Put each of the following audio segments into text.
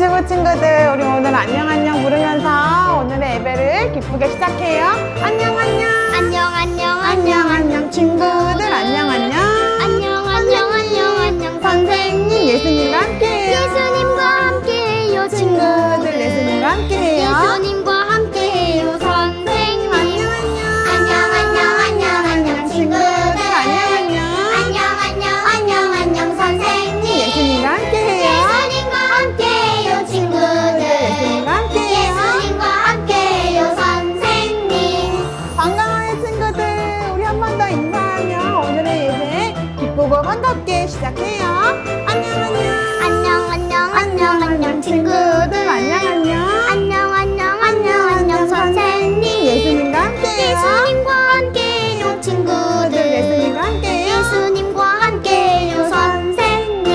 유튜브 친구들, 우리 오늘 안녕 안녕 부르면서 오늘의 예배를 기쁘게 시작해요. 안녕 안녕. 안녕 안녕 안녕 안녕 친구들, 안녕 안녕. 안녕 안녕 안녕 안녕 선생님 예수님과 함께해요. 예수님과 함께해요 친구들, 예수님과 함께해요. 예수님과 함께해요 선생님. 안녕 안녕. 안녕 안녕 안녕 안녕 친구들. 안녕 안녕. 안녕 안녕 안녕 안녕 선생님. 예수님과 함께해요. 예수님과 함께해요 친구들. 예수님과 함께해요. 예수님과 함께해요 선생님. 반가워요 친구들. 우리 한 번 더 인사하며 오늘의 예배 기쁘고 반갑게 시작해요. 안녕 안녕. 안녕 안녕 안녕 안녕 친구들. 안녕 안녕. 안녕 안녕 안녕 안녕 선생님. 예수님과 함께해요. 예수님과 함께해요 친구들. 예수님과 함께해요. 예수님과 함께해요 선생님.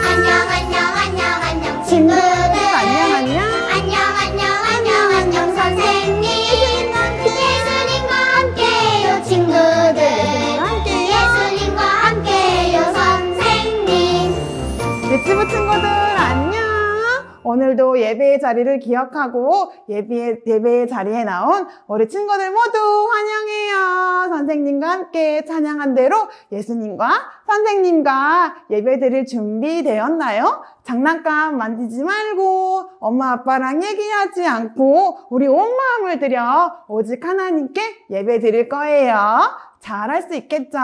안녕 안녕 안녕 안녕 친구들. 안녕 안녕. 안녕 안녕 안녕 안녕 선생님. 예수님과 함께해요 친구들. 예수님과 함께해요 선생님. 유튜브 친구들 안녕. 오늘도 예배의 자리를 기억하고 예배의 자리에 나온 우리 친구들 모두 환영해요. 선생님과 함께 찬양한 대로 예수님과 선생님과 예배 드릴 준비 되었나요? 장난감 만지지 말고 엄마 아빠랑 얘기하지 않고 우리 온 마음을 들여 오직 하나님께 예배 드릴 거예요. 잘할 수 있겠죠?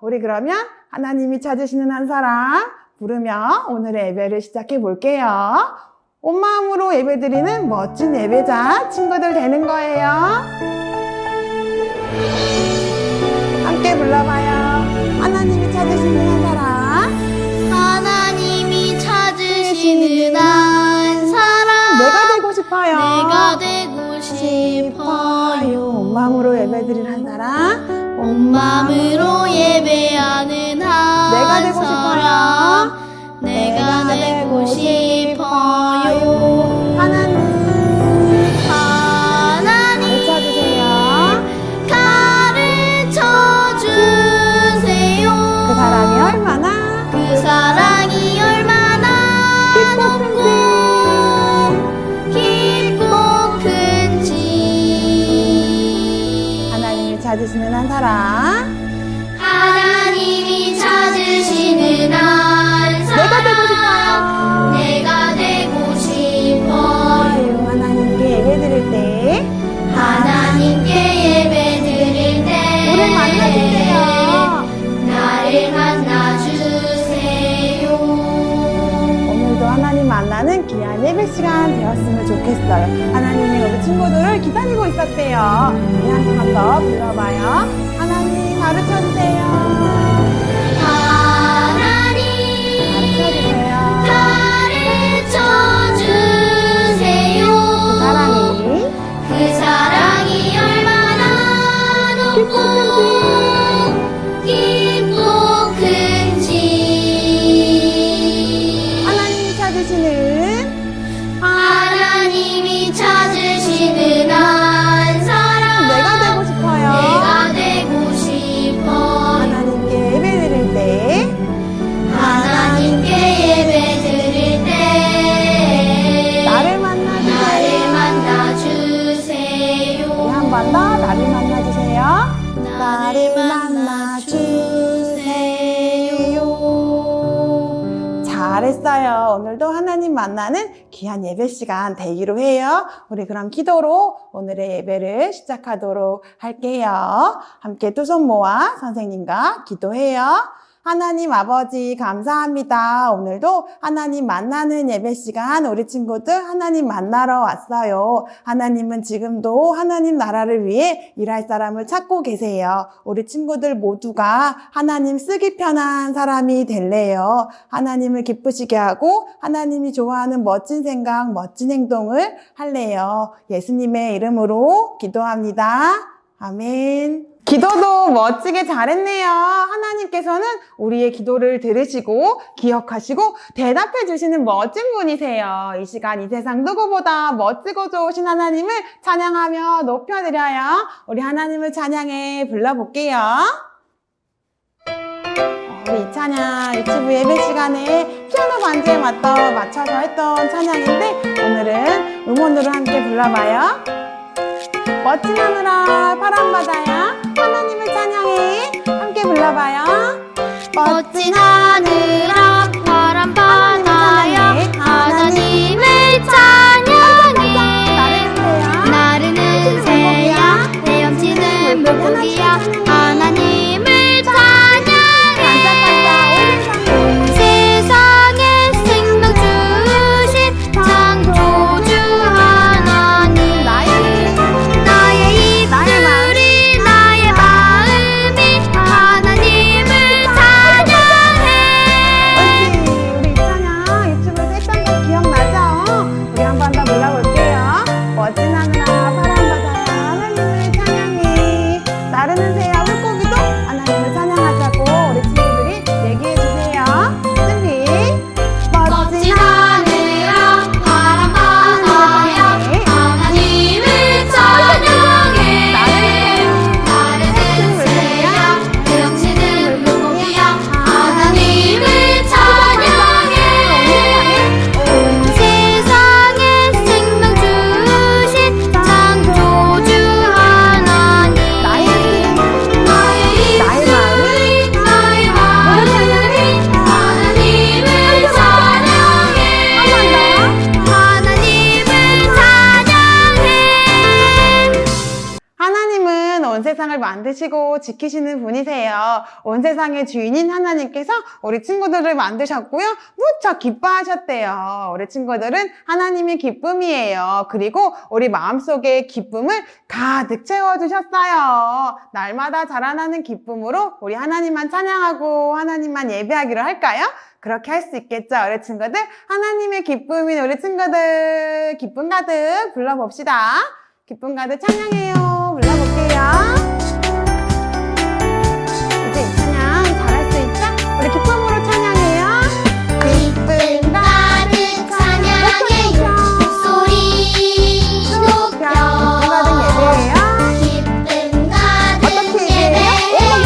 우리 그러면 하나님이 찾으시는 한 사람 부르며 오늘의 예배를 시작해 볼게요. 온 마음으로 예배드리는 멋진 예배자 친구들 되는 거예요. 함께 불러봐요. 하나님이 찾으시는 한 사람. 하나님이 찾으시는 한 사람. 내가 되고 싶어요. 내가 되고 싶어요. 온 마음으로 예배드릴 한 사람. 온 마음으로 예배하는 한 내가 되고 사람. 싶어요. 내가 되고 싶어요. 하나님 하나님 가르쳐 주세요. 가르쳐 주세요. 그 사랑이 얼마나 그 사랑이 얼마나 깊고 큰지. 하나님이 찾으시는 한 사람. 하나님이 찾으시는 한 사람. 내가 되고 싶어요. 내가 되고 싶어요. 하나님께 예배드릴 때 하나님께 예배드릴 때 우리를 만나주세요. 나를 만나주세요. 오늘도 하나님 만나는 귀한 예배 시간 되었으면 좋겠어요. 하나님이 우리 친구들을 기다리고 있었대요. 우리 한 번 더 불러봐요. 하나님 가르쳐주세요. 하나님 가르쳐주세요. 가르쳐 주세요. 그 사랑이 얼마나 높고 깊고 큰지. 하나님이 찾으시는 한 사람. 내가 되고 싶어요. 내가 되고 싶어. 하나님께 예배드릴 때 하나님께 예배드릴 때 나를 만나주세요. 만나주세요. 한 번 더 나를 만나주세요. 나를 만나주세요. 잘했어요. 오늘도 하나님 만나는 귀한 예배 시간 되기로 해요. 우리 그럼 기도로 오늘의 예배를 시작하도록 할게요. 함께 두 손 모아 선생님과 기도해요. 하나님 아버지 감사합니다. 오늘도 하나님 만나는 예배 시간 우리 친구들 하나님 만나러 왔어요. 하나님은 지금도 하나님 나라를 위해 일할 사람을 찾고 계세요. 우리 친구들 모두가 하나님 쓰기 편한 사람이 될래요. 하나님을 기쁘시게 하고 하나님이 좋아하는 멋진 생각, 멋진 행동을 할래요. 예수님의 이름으로 기도합니다. 아멘. 기도도 멋지게 잘했네요. 하나님께서는 우리의 기도를 들으시고 기억하시고 대답해 주시는 멋진 분이세요. 이 시간 이 세상 누구보다 멋지고 좋으신 하나님을 찬양하며 높여드려요. 우리 하나님을 찬양해 불러볼게요. 우리 이 찬양 유튜브 예배 시간에 피아노 반주에 맞춰서 했던 찬양인데 오늘은 음원으로 함께 불러봐요. 멋진 하늘아 파란 바다야 하나님을 찬양해. 함께 불러봐요. 멋진 하늘아 파란 바다야 하나님을 찬양해. 나르는 새야 헤엄치는 물고기야 하나님을 찬양해. 온 세상에 생명 주신 창조주 하나님 나의 입술이 나의 마음이 하나님을 찬양해. 우리 이 찬양 유튜브에서 했던 거 기억나죠? 우리 한 번 더 불러볼게요. 멋진 하늘아 파란 바다야 하나님을 찬양해. 나르는 새야 물고기도 하나님을 찬양하자고 우리 친구들이 얘기해주세요. 준비. 멋진 하늘아 파란 바다야 하나님을 찬양해. 나르는 새야 헤엄치는 물고기야 하나님을 찬양해. 온 세상에 생명 주신 창조주 하나님 나의 입술이 나의 마음이 하나님을 찬양해. 하나님을 찬양해. 하나님은 온 세상을 만드시고 지키시는 분이세요. 온 세상의 주인인 하나님께서 우리 친구들을 만드셨고요. 무척 기뻐하셨대요. 우리 친구들은 하나님이 기쁨이에요. 그리고 우리 마음속에 기쁨을 가득 채워주셨어요. 날마다 자라나는 기쁨으로 우리 하나님만 찬양하고 하나님만 예배하기로 할까요? 그렇게 할 수 있겠죠, 우리 친구들? 하나님의 기쁨인 우리 친구들 기쁨 가득 불러봅시다. 기쁨 가득 찬양해요. 불러볼게요. 이제 이 찬양 잘할 수 있죠? 우리 기쁨으로 찬양해요. 기쁨 가득 찬양해 목소리 높여. 기쁨 가득 예배예요. 기쁨 가득 어떻게 예배해 예배해요?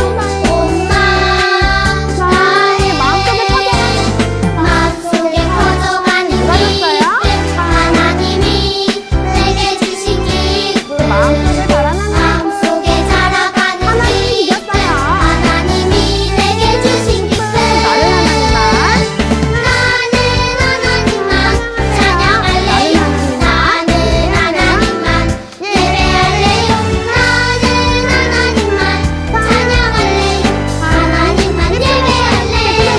온 마음 다해 마음속에 커져가는 누가 기쁨 줬어요? 하나님이 내게 주신 기쁨 마음속에 자라나는 마음속에 자라가는 하나님이 기쁨 주셨어요. 하나님이 내게 주신 기쁨 나를 하나님만 나는 하나님만 찬양할래요. 나는 하나님만 예배할래요. 나는 하나님만 찬양할래요. 하나님만 예배할래요.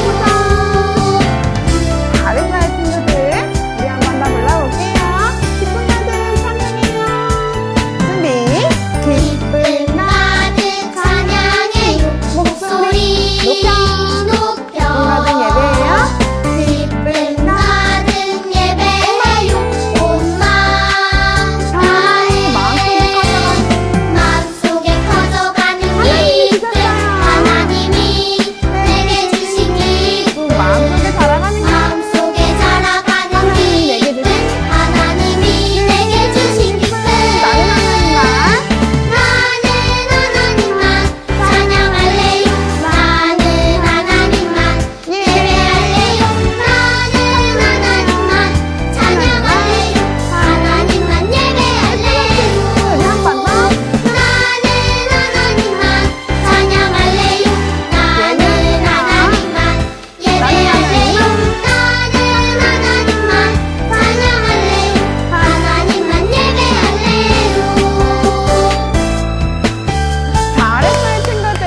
잘했어요, 친구들. 우리 한 번 더 불러볼게요. 기쁨 가득 찬양해요. 준비. 기쁨 가득 찬양해요. 목소리 높여. 가득 예배예요. 기쁨 가득 예배해요. 온 마음 다해 마음속에 커져가는 기쁨 하나님이 내게 주신 기쁨 마음속에 자라가는 마음속에 자라가는 하나님이 내게 기쁨 주신 하나님이 내게 주신 기쁨 나는 하나님만 나는 하나님만 찬양할래요. 나는 하나님만 예배할래요. 나는 하나님만 찬양할래요. 하나님만 예배할래요. 우리 한 번 더. 나는 하나님만 찬양할래요. 나는 하나님만 예배할래요. 나는 하나님만 찬양할래요. 하나님만 예배할래요. 잘했어요, 친구들.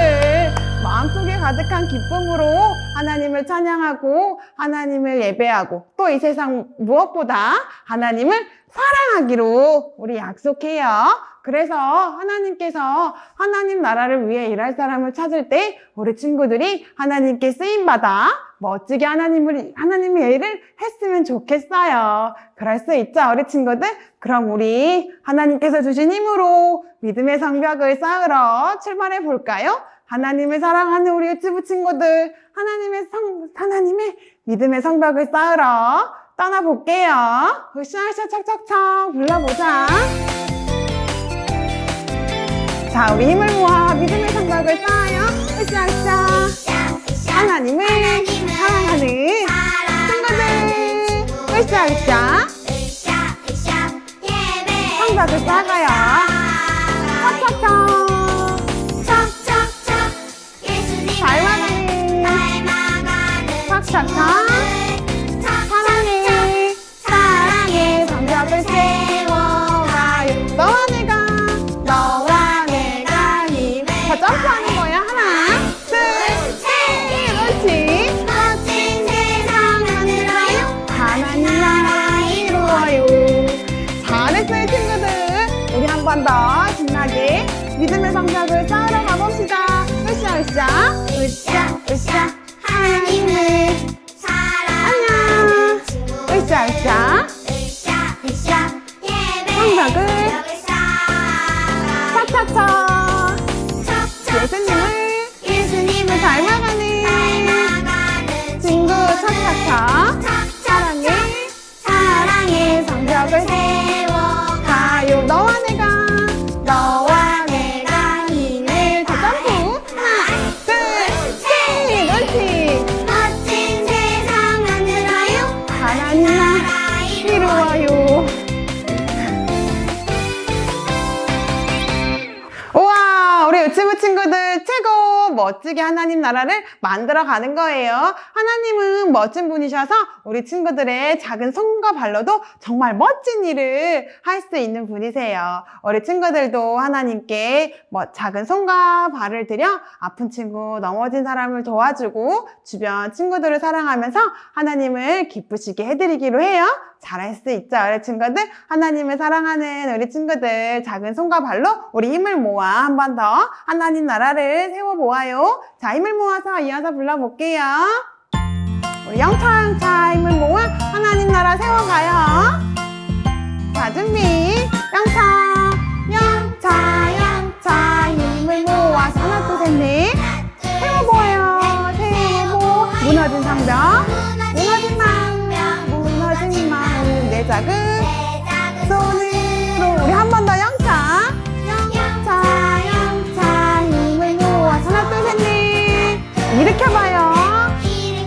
마음속에 가득한 기쁨으로 하나님을 찬양하고 하나님을 예배하고 또 이 세상 무엇보다 하나님을 사랑하기로 우리 약속해요. 그래서 하나님께서 하나님 나라를 위해 일할 사람을 찾을 때 우리 친구들이 하나님께 쓰임받아 멋지게 하나님의 일을 했으면 좋겠어요. 그럴 수 있죠, 우리 친구들? 그럼 우리 하나님께서 주신 힘으로 믿음의 성벽을 쌓으러 출발해 볼까요? 하나님을 사랑하는 우리 유튜브 친구들, 하나님의 믿음의 성벽을 쌓으러 떠나볼게요. 으쌰으쌰 척척척 불러보자. 자, 우리 힘을 모아 믿음의 성벽을 쌓아요. 으쌰으쌰. 하나님을 사랑하는 친구들. 으쌰으쌰 성벽을 쌓아요. 척척척 닮아가는 척척척 사랑해 성벽을 세워가요. 너와 내가 힘. 자, 점프하는 거야. 하나 둘 셋. 그렇지. 멋진 세상 만들어요. 하나님 나라 이루어요. 잘했어요 친구들. 우리 한 번 더 신나게 믿음의 성벽을 쌓으러 가봅시다. 으쌰으쌰 으쌰으쌰 하나님을 안녕. 으쌰으쌰 성벽을 차차차 예수님을 닮아가는 친구 차차차 사랑해 성벽을 세워가요. 너와 내가 힘을 다 점프. 하나 둘 셋. 그렇지. 멋진 세상 만들어요. 하나님 나라 이루어요. 우와, 우리 유치부 친구들 최고 멋지게 하나님 나라를 만들어 가는 거예요. 하나님은 멋진 분이셔서 우리 친구들의 작은 손과 발로도 정말 멋진 일을 할 수 있는 분이세요. 우리 친구들도 하나님께 작은 손과 발을 들여 아픈 친구, 넘어진 사람을 도와주고 주변 친구들을 사랑하면서 하나님을 기쁘시게 해드리기로 해요. 잘할 수 있죠, 우리 친구들? 하나님을 사랑하는 우리 친구들 작은 손과 발로 우리 힘을 모아 한 번 더 하나님 나라를 세워보아요. 자, 힘을 모아서 이어서 불러볼게요. 우리 영차 힘을 모아 하나님 나라 세워가요. 자, 준비. 영차 힘을 모아서 하나 둘 셋 넷 세워보아요. 무너진 성벽 무너진 마음 내 작은 손으로 우리 한 번 더 영차 힘을 모아서 하나 둘 셋 넷 일으켜봐요.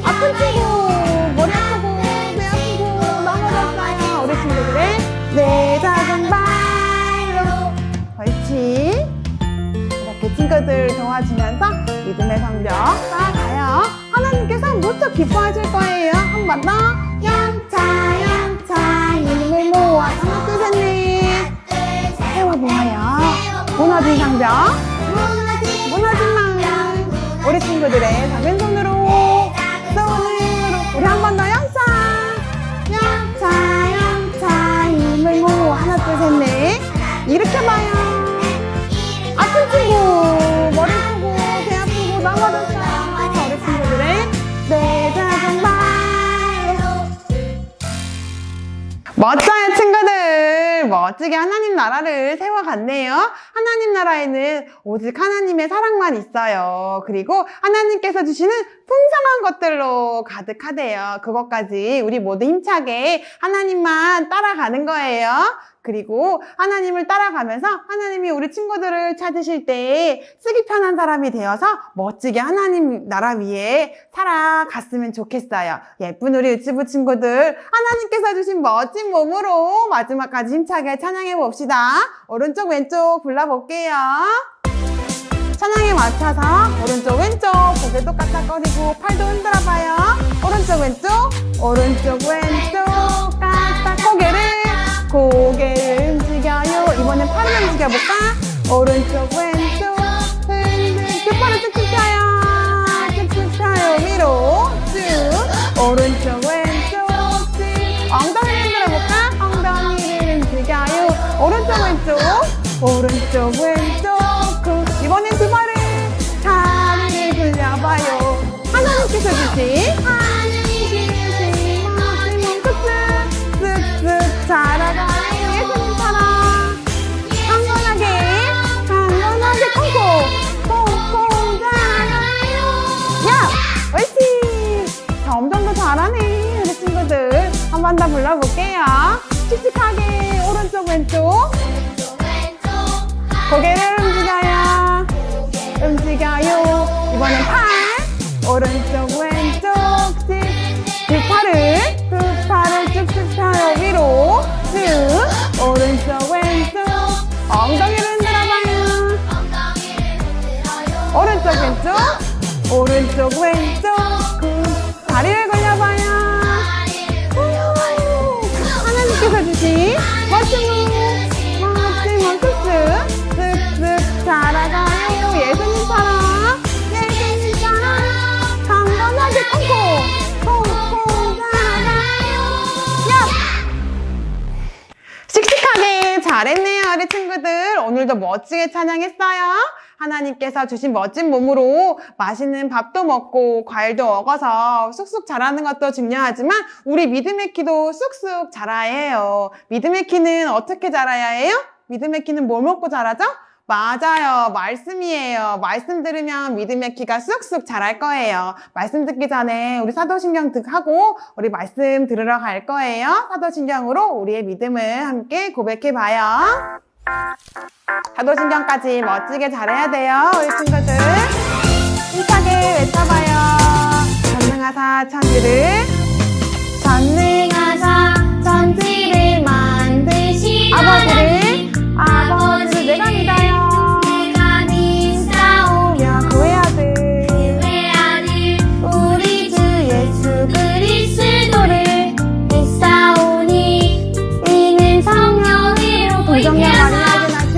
아픈 친구 머리 아프고 배 아프고 넘어졌어요. 우리 친구들의 내 작은 발로 옳지. 이렇게 친구들 도와주면서 믿음의 성벽 쌓아가요. 하나님께서 무척 기뻐하실 거예요. 한 번 더 영차 힘을 모아서 하나 둘 셋 넷 세워보아요. 무너진 성벽 무너진 마음 우리 친구들의 작은 손으로 우리 한 번 더 영차 힘을 모아 하나 둘 셋 넷 일으켜봐요. 아픈 친구 머리 아프고 배 아프고 넘어졌어요. 우리 친구들의 내 작은 발로 멋져요 친구들. 멋지게 하나님 나라를 세워갔네요. 하나님 나라에는 오직 하나님의 사랑만 있어요. 그리고 하나님께서 주시는 풍성한 것들로 가득하대요. 그것까지 우리 모두 힘차게 하나님만 따라가는 거예요. 그리고 하나님을 따라가면서 하나님이 우리 친구들을 찾으실 때 쓰기 편한 사람이 되어서 멋지게 하나님 나라 위에 살아갔으면 좋겠어요. 예쁜 우리 유치부 친구들, 하나님께서 주신 멋진 몸으로 마지막까지 힘차게 찬양해 봅시다. 오른쪽 왼쪽 불러볼게요. 찬양에 맞춰서 오른쪽 왼쪽 고개도 까딱거리고 팔도 흔들어봐요. 오른쪽 왼쪽 까딱 고개를 움직여요. 이번엔 팔을 움직여볼까? 오른쪽 왼쪽 흔들 두 팔을 쭉쭉 펴요. 위로 쭉 오른쪽 왼쪽 쭉 엉덩이를 흔들어볼까? 엉덩이를 움직여요. 오른쪽 왼쪽 이번엔 두 발을 다리를 굴려봐요. 하나님께서 주신 쓱쓱 자라가는 예수님처럼 강건하게 콩콩 자라가요. 야! 옳지! 점점 더 잘하네 우리 친구들. 한 번 더 불러볼게요. 씩씩하게 오른쪽 왼쪽 고개를 움직여요. 이번엔 오른쪽 왼쪽 두 팔을 쭉쭉 펴요 위로 쭉 오른쪽 왼쪽 엉덩이를 흔들어봐요 오른쪽 왼쪽 다리를 걸려봐요 하나님께서 주신 멋진 원투스 쓱쓱 자라가요 예수님처럼 강건하게 콩콩 자라가요 씩씩하게 잘했네요 우리 친구들 오늘도 멋지게 찬양했어요 하나님께서 주신 멋진 몸으로 맛있는 밥도 먹고 과일도 먹어서 쑥쑥 자라는 것도 중요하지만 우리 믿음의 키도 쑥쑥 자라야 해요. 믿음의 키는 어떻게 자라야 해요? 믿음의 키는 뭘 먹고 자라죠? 맞아요. 말씀이에요. 말씀 들으면 믿음의 키가 쑥쑥 자랄 거예요. 말씀 듣기 전에 우리 사도신경 하고 우리 말씀 들으러 갈 거예요. 사도신경으로 우리의 믿음을 함께 고백해봐요. 사도신경까지 멋지게 잘해야 돼요 우리 친구들 힘차게 외쳐봐요 전능하사 천지를 천지를 만드신 아버지를 내가 믿어요 내가 믿사오며 그의 아들 그의 아들 우리 주 예수 그리스도를 믿사오니 이는 성령으로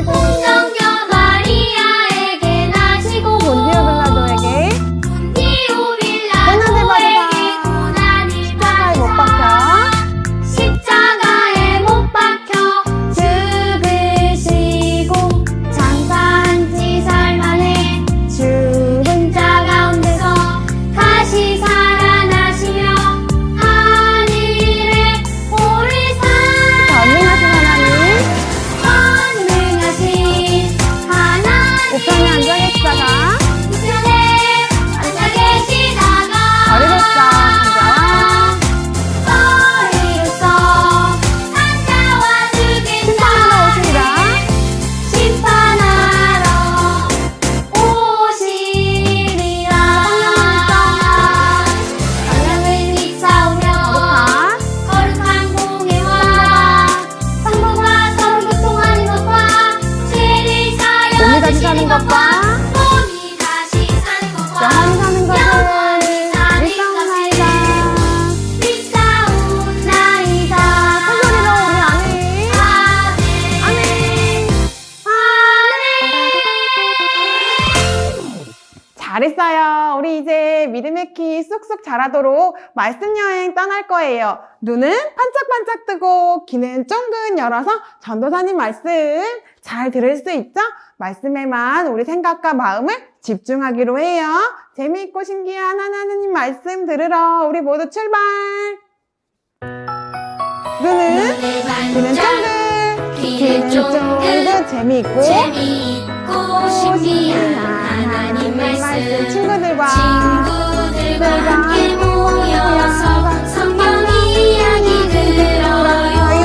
동정녀 마리아에게 나시고 본디오 빌라도에게 본디오 빌라도에게 고난을 십자가에 못 박혀 십자가에 못 박혀 죽으시고 장사한 지 사흘 만에 죽은 자 가운데서 다시 살아나시며 하늘에 오르사 전능하신 하나님 우편에 앉아 계시다가 우편에 앉아 계시다가 버리로써 산자와 죽은 심판하러 오시리라 심판하러 오시리라 성령을 믿사오며 거룩한 공예와 성부가 서로 교통하는 것과 죄를 사여 몸이 다시 사는 것과 몸이 다시 사는 것과 영원히 사는 것을 영원히 사는 믿사옵나이다 것을 믿사옵나이다 큰 소리로 우리 아멘 아멘 아멘 잘했어요. 우리 이제 믿음의 키 쑥쑥 자라도록 말씀 여행 떠날 거예요. 눈은 반짝반짝 뜨고 귀는 쫑긋 열어서 전도사님 말씀 잘 들을 수 있죠? 말씀에만 우리 생각과 마음을 집중하기로 해요. 재미있고 신기한 하나님 말씀 들으러 우리 모두 출발! 눈은 귀는 쫑긋 귀는 쫑긋 재미있고 신기한 하나님 말씀 친구들과 함께 모여서 성경 이야기 들어요.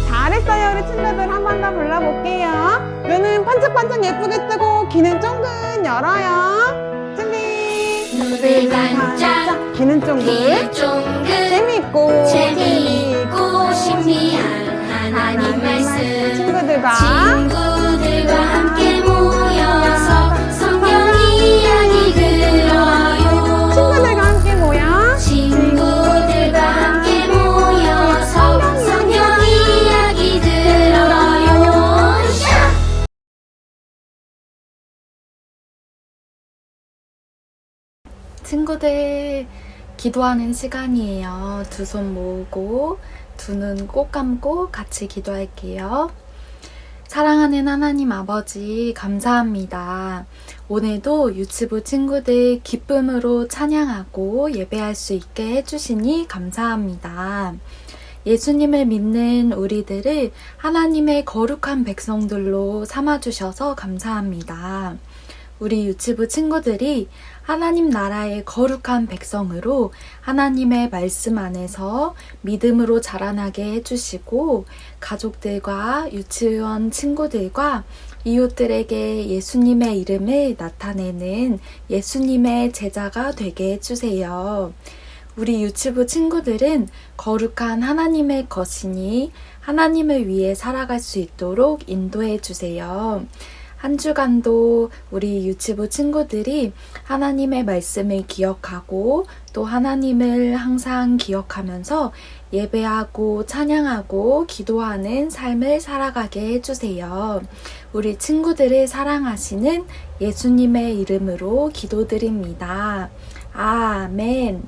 잘했어요 우리 친구들 한 번 더 불러볼게요 눈은 반짝반짝 예쁘게 뜨고 귀는 쫑긋 열어요 준비 눈을 반짝 귀는 쫑긋 쫑긋 재미있고 신비한 하나님 말씀 친구들과 함께 모여서 성경 이야기 들어요. 친구들과 함께 모여 친구들과 함께 모여서 성경 이야기 들어요. 친구들, 기도하는 시간이에요. 두 손 모으고 두 눈 꼭 감고 같이 기도할게요. 사랑하는 하나님 아버지, 감사합니다. 오늘도 유치부 친구들 기쁨으로 찬양하고 예배할 수 있게 해주시니 감사합니다. 예수님을 믿는 우리들을 하나님의 거룩한 백성들로 삼아주셔서 감사합니다. 우리 유치부 친구들이 하나님 나라의 거룩한 백성으로 하나님의 말씀 안에서 믿음으로 자라나게 해주시고 가족들과 유치원 친구들과 이웃들에게 예수님의 이름을 나타내는 예수님의 제자가 되게 해주세요. 우리 유치부 친구들은 거룩한 하나님의 것이니 하나님을 위해 살아갈 수 있도록 인도해 주세요. 한 주간도 우리 유치부 친구들이 하나님의 말씀을 기억하고 또 하나님을 항상 기억하면서 예배하고 찬양하고 기도하는 삶을 살아가게 해주세요. 우리 친구들을 사랑하시는 예수님의 이름으로 기도드립니다. 아멘.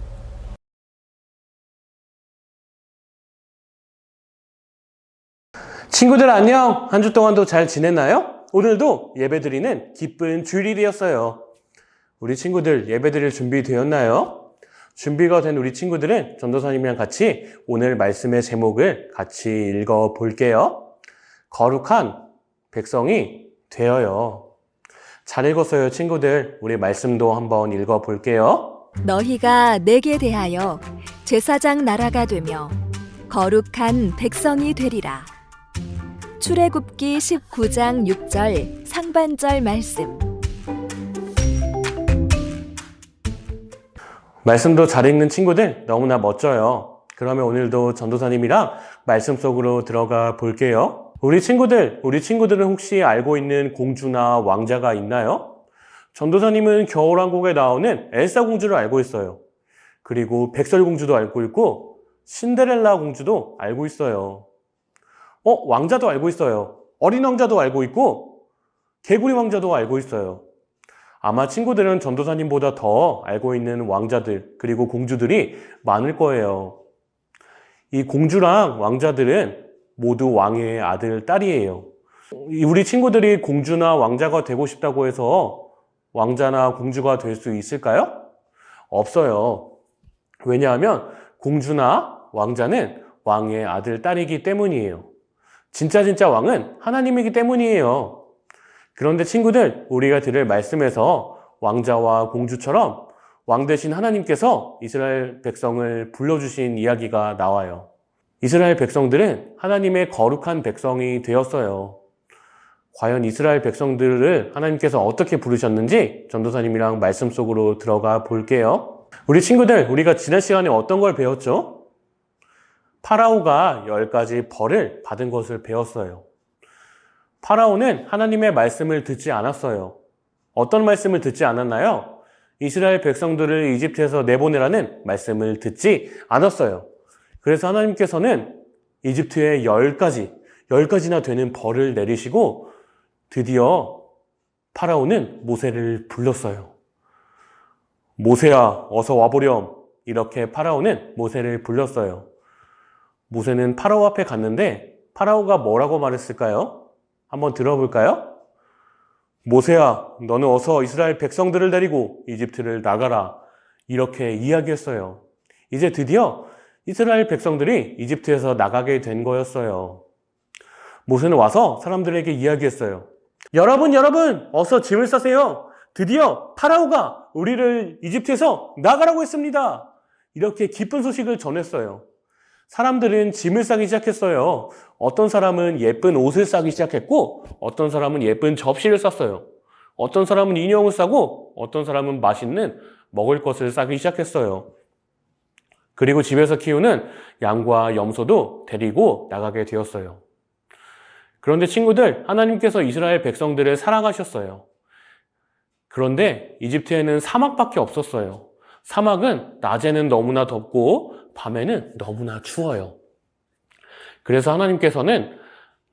친구들 안녕! 한 주 동안도 잘 지냈나요? 오늘도 예배드리는 기쁜 주일이었어요. 우리 친구들 예배드릴 준비 되었나요? 준비가 된 우리 친구들은 전도사님이랑 같이 오늘 말씀의 제목을 같이 읽어 볼게요. 거룩한 백성이 되어요. 잘 읽었어요, 친구들. 우리 말씀도 한번 읽어 볼게요. 너희가 내게 대하여 제사장 나라가 되며 거룩한 백성이 되리라. 출애굽기 19장 6절 상반절 말씀. 말씀도 잘 읽는 친구들 너무나 멋져요. 그러면 오늘도 전도사님이랑 말씀 속으로 들어가 볼게요. 우리 친구들은 혹시 알고 있는 공주나 왕자가 있나요? 전도사님은 겨울왕국에 나오는 엘사 공주를 알고 있어요. 그리고 백설공주도 알고 있고 신데렐라 공주도 알고 있어요. 왕자도 알고 있어요. 어린 왕자도 알고 있고 개구리 왕자도 알고 있어요. 아마 친구들은 전도사님보다 더 알고 있는 왕자들 그리고 공주들이 많을 거예요. 이 공주랑 왕자들은 모두 왕의 아들, 딸이에요. 우리 친구들이 공주나 왕자가 되고 싶다고 해서 왕자나 공주가 될 수 있을까요? 없어요. 왜냐하면 공주나 왕자는 왕의 아들, 딸이기 때문이에요. 진짜 왕은 하나님이기 때문이에요. 그런데 친구들, 우리가 들을 말씀에서 왕자와 공주처럼 왕 대신 하나님께서 이스라엘 백성을 불러주신 이야기가 나와요. 이스라엘 백성들은 하나님의 거룩한 백성이 되었어요. 과연 이스라엘 백성들을 하나님께서 어떻게 부르셨는지 전도사님이랑 말씀 속으로 들어가 볼게요. 우리 친구들, 우리가 지난 시간에 어떤 걸 배웠죠? 파라오가 10가지 벌을 받은 것을 배웠어요. 파라오는 하나님의 말씀을 듣지 않았어요. 어떤 말씀을 듣지 않았나요? 이스라엘 백성들을 이집트에서 내보내라는 말씀을 듣지 않았어요. 그래서 하나님께서는 이집트에 10가지나 되는 벌을 내리시고 드디어 파라오는 모세를 불렀어요. 모세야, 어서 와보렴. 이렇게 파라오는 모세를 불렀어요. 모세는 파라오 앞에 갔는데 파라오가 뭐라고 말했을까요? 한번 들어볼까요? 모세야, 너는 어서 이스라엘 백성들을 데리고 이집트를 나가라. 이렇게 이야기했어요. 이제 드디어 이스라엘 백성들이 이집트에서 나가게 된 거였어요. 모세는 와서 사람들에게 이야기했어요. 여러분, 어서 짐을 싸세요. 드디어 파라오가 우리를 이집트에서 나가라고 했습니다. 이렇게 기쁜 소식을 전했어요. 사람들은 짐을 싸기 시작했어요. 어떤 사람은 예쁜 옷을 싸기 시작했고 어떤 사람은 예쁜 접시를 쌌어요. 어떤 사람은 인형을 싸고 어떤 사람은 맛있는 먹을 것을 싸기 시작했어요. 그리고 집에서 키우는 양과 염소도 데리고 나가게 되었어요. 그런데 친구들, 하나님께서 이스라엘 백성들을 사랑하셨어요. 그런데 이집트에는 사막밖에 없었어요. 사막은 낮에는 너무나 덥고 밤에는 너무나 추워요. 그래서 하나님께서는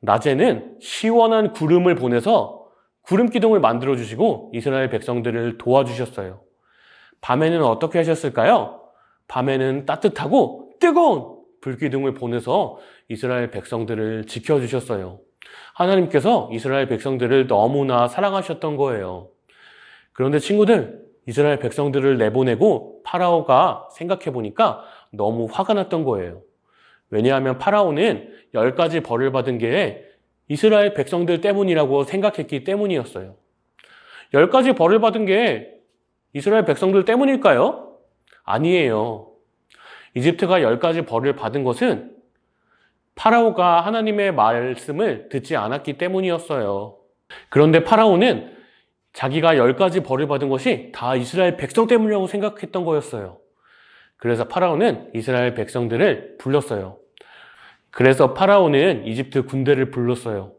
낮에는 시원한 구름을 보내서 구름 기둥을 만들어 주시고 이스라엘 백성들을 도와주셨어요. 밤에는 어떻게 하셨을까요? 밤에는 따뜻하고 뜨거운 불기둥을 보내서 이스라엘 백성들을 지켜주셨어요. 하나님께서 이스라엘 백성들을 너무나 사랑하셨던 거예요. 그런데 친구들, 이스라엘 백성들을 내보내고 파라오가 생각해보니까 너무 화가 났던 거예요. 왜냐하면 파라오는 10가지 벌을 받은 게 이스라엘 백성들 때문이라고 생각했기 때문이었어요. 10가지 벌을 받은 게 이스라엘 백성들 때문일까요? 아니에요. 이집트가 10가지 벌을 받은 것은 파라오가 하나님의 말씀을 듣지 않았기 때문이었어요. 그런데 파라오는 자기가 10가지 벌을 받은 것이 다 이스라엘 백성 때문이라고 생각했던 거였어요. 그래서 파라오는 이스라엘 백성들을 불렀어요. 그래서 파라오는 이집트 군대를 불렀어요.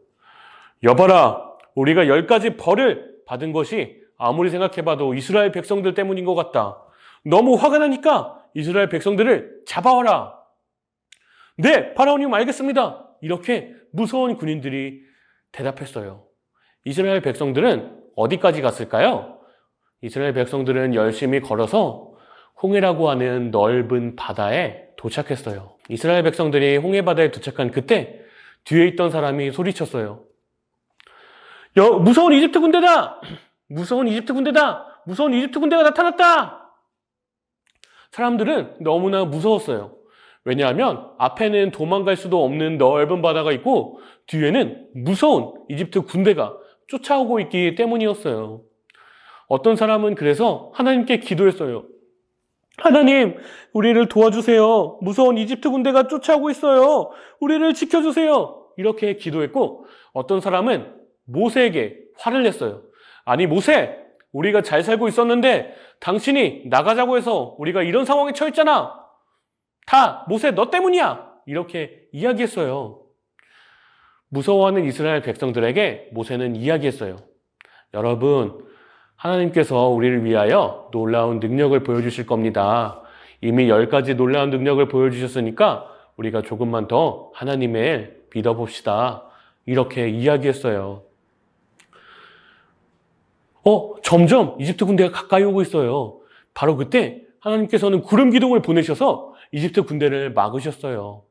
여봐라, 우리가 10가지 벌을 받은 것이 아무리 생각해봐도 이스라엘 백성들 때문인 것 같다. 너무 화가 나니까 이스라엘 백성들을 잡아와라. 네, 파라오님 알겠습니다. 이렇게 무서운 군인들이 대답했어요. 이스라엘 백성들은 어디까지 갔을까요? 이스라엘 백성들은 열심히 걸어서 홍해라고 하는 넓은 바다에 도착했어요. 이스라엘 백성들이 홍해 바다에 도착한 그때 뒤에 있던 사람이 소리쳤어요. 무서운 이집트 군대다! 무서운 이집트 군대다! 무서운 이집트 군대가 나타났다! 사람들은 너무나 무서웠어요. 왜냐하면 앞에는 도망갈 수도 없는 넓은 바다가 있고 뒤에는 무서운 이집트 군대가 쫓아오고 있기 때문이었어요. 어떤 사람은 그래서 하나님께 기도했어요. 하나님, 우리를 도와주세요. 무서운 이집트 군대가 쫓아오고 있어요. 우리를 지켜주세요. 이렇게 기도했고, 어떤 사람은 모세에게 화를 냈어요. 아니, 모세, 우리가 잘 살고 있었는데 당신이 나가자고 해서 우리가 이런 상황에 처했잖아. 다 모세 너 때문이야. 이렇게 이야기했어요. 무서워하는 이스라엘 백성들에게 모세는 이야기했어요. 여러분, 하나님께서 우리를 위하여 놀라운 능력을 보여주실 겁니다. 이미 10가지 놀라운 능력을 보여주셨으니까 우리가 조금만 더 하나님을 믿어봅시다. 이렇게 이야기했어요. 점점 이집트 군대가 가까이 오고 있어요. 바로 그때 하나님께서는 구름 기둥을 보내셔서 이집트 군대를 막으셨어요.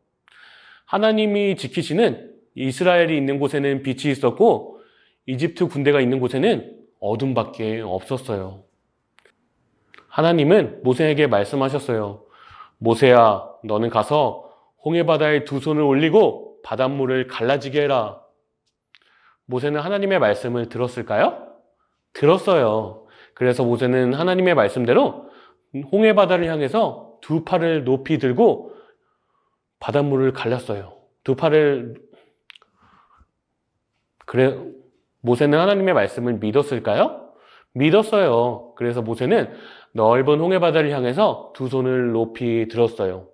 하나님이 지키시는 이스라엘이 있는 곳에는 빛이 있었고 이집트 군대가 있는 곳에는 어둠밖에 없었어요. 하나님은 모세에게 말씀하셨어요. 모세야, 너는 가서 홍해바다에 두 손을 올리고 바닷물을 갈라지게 해라. 모세는 하나님의 말씀을 들었을까요? 들었어요. 그래서 모세는 하나님의 말씀대로 홍해바다를 향해서 두 팔을 높이 들고 바닷물을 갈랐어요. 모세는 하나님의 말씀을 믿었을까요? 믿었어요. 그래서 모세는 넓은 홍해바다를 향해서 두 손을 높이 들었어요.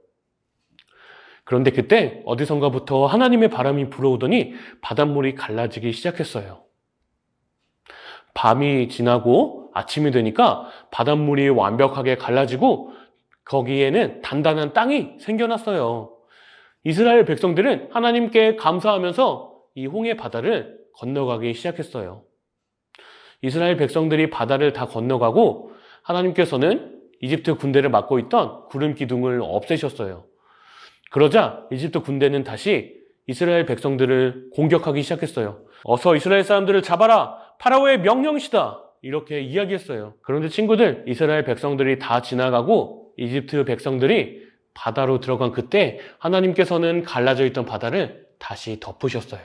그런데 그때 어디선가부터 하나님의 바람이 불어오더니 바닷물이 갈라지기 시작했어요. 밤이 지나고 아침이 되니까 바닷물이 완벽하게 갈라지고 거기에는 단단한 땅이 생겨났어요. 이스라엘 백성들은 하나님께 감사하면서 이 홍해 바다를 건너가기 시작했어요. 이스라엘 백성들이 바다를 다 건너가고 하나님께서는 이집트 군대를 막고 있던 구름 기둥을 없애셨어요. 그러자 이집트 군대는 다시 이스라엘 백성들을 공격하기 시작했어요. 어서 이스라엘 사람들을 잡아라! 파라오의 명령이시다! 이렇게 이야기했어요. 그런데 친구들, 이스라엘 백성들이 다 지나가고 이집트 백성들이 바다로 들어간 그때 하나님께서는 갈라져 있던 바다를 다시 덮으셨어요.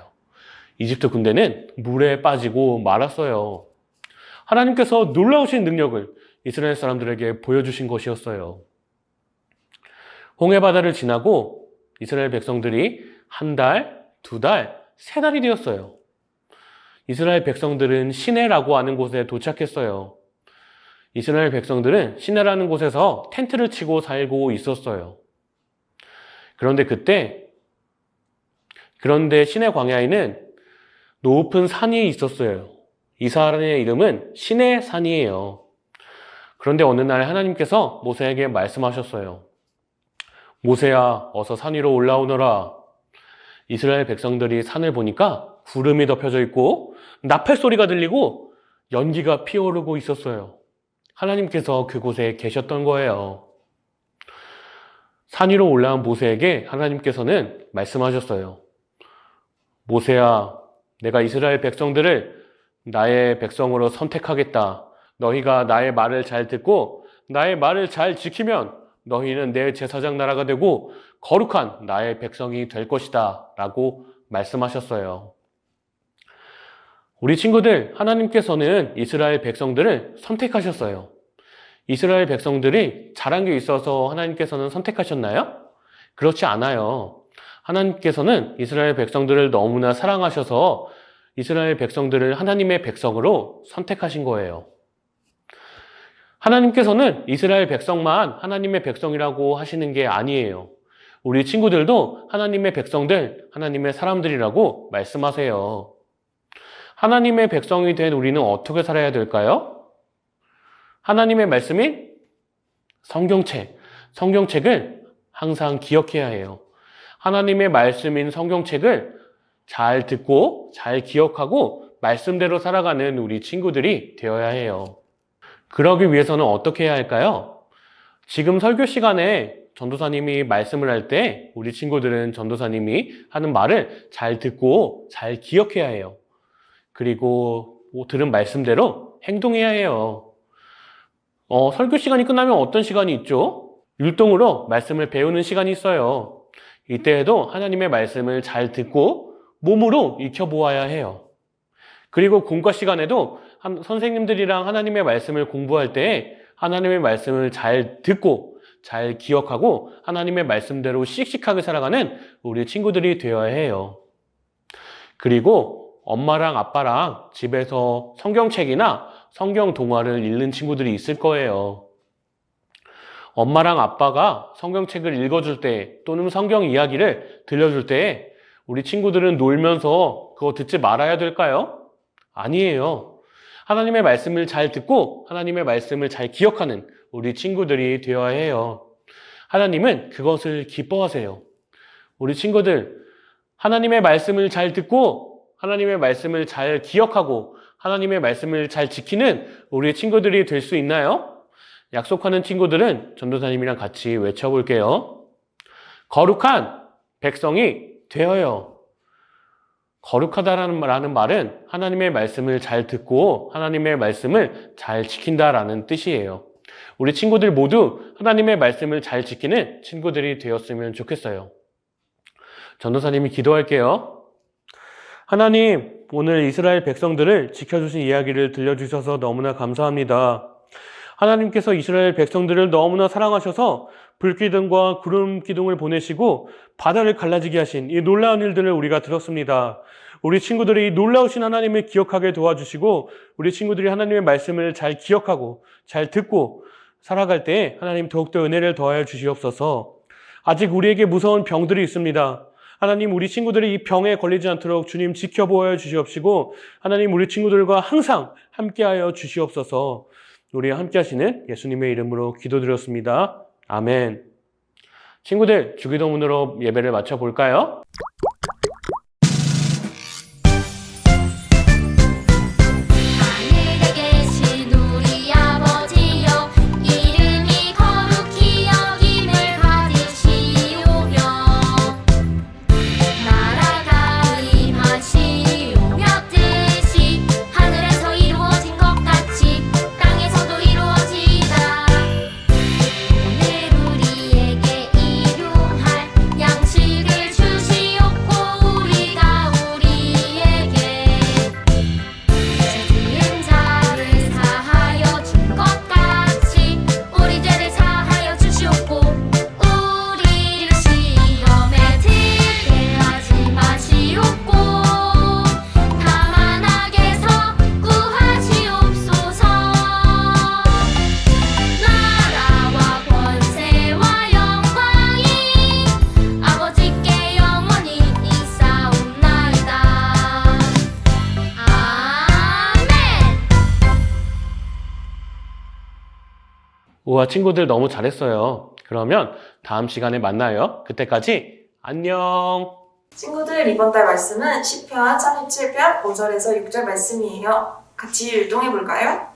이집트 군대는 물에 빠지고 말았어요. 하나님께서 놀라우신 능력을 이스라엘 사람들에게 보여주신 것이었어요. 홍해바다를 지나고 이스라엘 백성들이 한 달, 두 달, 세 달이 되었어요. 이스라엘 백성들은 시내라고 하는 곳에 도착했어요. 이스라엘 백성들은 시내라는 곳에서 텐트를 치고 살고 있었어요. 그런데 시내 광야에는 높은 산이 있었어요. 이 산의 이름은 시내산이에요. 그런데 어느 날 하나님께서 모세에게 말씀하셨어요. 모세야, 어서 산 위로 올라오너라. 이스라엘 백성들이 산을 보니까 구름이 덮여져 있고 나팔 소리가 들리고 연기가 피어오르고 있었어요. 하나님께서 그곳에 계셨던 거예요. 산 위로 올라온 모세에게 하나님께서는 말씀하셨어요. 모세야, 내가 이스라엘 백성들을 나의 백성으로 선택하겠다. 너희가 나의 말을 잘 듣고 나의 말을 잘 지키면 너희는 내 제사장 나라가 되고 거룩한 나의 백성이 될 것이다 라고 말씀하셨어요. 우리 친구들, 하나님께서는 이스라엘 백성들을 선택하셨어요. 이스라엘 백성들이 잘한 게 있어서 하나님께서는 선택하셨나요? 그렇지 않아요. 하나님께서는 이스라엘 백성들을 너무나 사랑하셔서 이스라엘 백성들을 하나님의 백성으로 선택하신 거예요. 하나님께서는 이스라엘 백성만 하나님의 백성이라고 하시는 게 아니에요. 우리 친구들도 하나님의 백성들, 하나님의 사람들이라고 말씀하세요. 하나님의 백성이 된 우리는 어떻게 살아야 될까요? 하나님의 말씀인 성경책을 항상 기억해야 해요. 하나님의 말씀인 성경책을 잘 듣고 잘 기억하고 말씀대로 살아가는 우리 친구들이 되어야 해요. 그러기 위해서는 어떻게 해야 할까요? 지금 설교 시간에 전도사님이 말씀을 할 때 우리 친구들은 전도사님이 하는 말을 잘 듣고 잘 기억해야 해요. 그리고 들은 말씀대로 행동해야 해요. 설교 시간이 끝나면 어떤 시간이 있죠? 율동으로 말씀을 배우는 시간이 있어요. 이때에도 하나님의 말씀을 잘 듣고 몸으로 익혀보아야 해요. 그리고 공과 시간에도 선생님들이랑 하나님의 말씀을 공부할 때 하나님의 말씀을 잘 듣고 잘 기억하고 하나님의 말씀대로 씩씩하게 살아가는 우리 친구들이 되어야 해요. 그리고 엄마랑 아빠랑 집에서 성경책이나 성경 동화를 읽는 친구들이 있을 거예요. 엄마랑 아빠가 성경책을 읽어줄 때 또는 성경 이야기를 들려줄 때 우리 친구들은 놀면서 그거 듣지 말아야 될까요? 아니에요. 하나님의 말씀을 잘 듣고 하나님의 말씀을 잘 기억하는 우리 친구들이 되어야 해요. 하나님은 그것을 기뻐하세요. 우리 친구들, 하나님의 말씀을 잘 듣고 하나님의 말씀을 잘 기억하고 하나님의 말씀을 잘 지키는 우리 친구들이 될 수 있나요? 약속하는 친구들은 전도사님이랑 같이 외쳐볼게요. 거룩한 백성이 되어요. 거룩하다라는 말은 하나님의 말씀을 잘 듣고 하나님의 말씀을 잘 지킨다라는 뜻이에요. 우리 친구들 모두 하나님의 말씀을 잘 지키는 친구들이 되었으면 좋겠어요. 전도사님이 기도할게요. 하나님, 오늘 이스라엘 백성들을 지켜주신 이야기를 들려주셔서 너무나 감사합니다. 하나님께서 이스라엘 백성들을 너무나 사랑하셔서 불기둥과 구름 기둥을 보내시고 바다를 갈라지게 하신 이 놀라운 일들을 우리가 들었습니다. 우리 친구들이 이 놀라우신 하나님을 기억하게 도와주시고 우리 친구들이 하나님의 말씀을 잘 기억하고 잘 듣고 살아갈 때 하나님 더욱더 은혜를 더하여 주시옵소서. 아직 우리에게 무서운 병들이 있습니다. 하나님, 우리 친구들이 이 병에 걸리지 않도록 주님 지켜보아 주시옵시고 하나님, 우리 친구들과 항상 함께하여 주시옵소서. 우리와 함께 하시는 예수님의 이름으로 기도드렸습니다. 아멘. 친구들, 주기도문으로 예배를 마쳐볼까요? 하늘에 계신 우리 아버지여, 이름이 거룩히 여김을 받으시오며, 나라가 임하시오며, 뜻이 하늘에서 이루어진 것 같이 땅에서도 이루어지이다. 오늘 우리에게 일용할 양식을 주시옵고, 우리가 우리에게 지은 자를 사하여 준 것 같이 우리 죄를 사하여 주시옵고, 우리를 시험에 들게 하지 마시옵고, 다만 악에서 구하시옵소서. 나라와 권세와 영광이 아버지께 영원히 있사옵나이다. 아멘. 우와, 친구들 너무 잘했어요. 그러면 다음 시간에 만나요. 그때까지 안녕. 친구들, 이번 달 말씀은 시편 37편 5절에서 6절 말씀이에요. 같이 율동해 볼까요?